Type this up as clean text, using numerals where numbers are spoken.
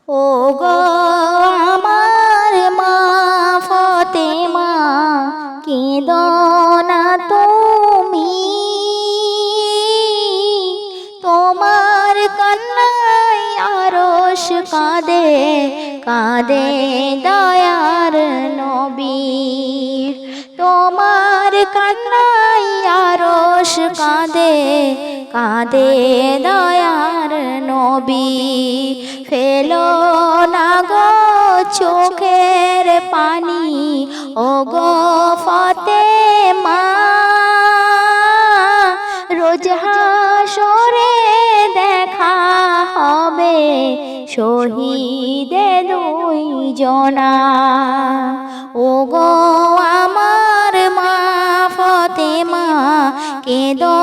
ও গো আমার মা ফাতেমা, কেঁদো না তুমি, তোমার কান্নায় আরশ কাঁদে, কাঁদে দয়ার নবীর। তোমার কান্নায় আরশ কাঁদে, কাঁদে দয়ার নবী। ফেলো না গো চোখের পানি, ও গো ফাতেমা, রোজ হাসরে দেখা হবে শহীদে দুই জনা। ও গো আমার মা ফাতেমা, কেঁদো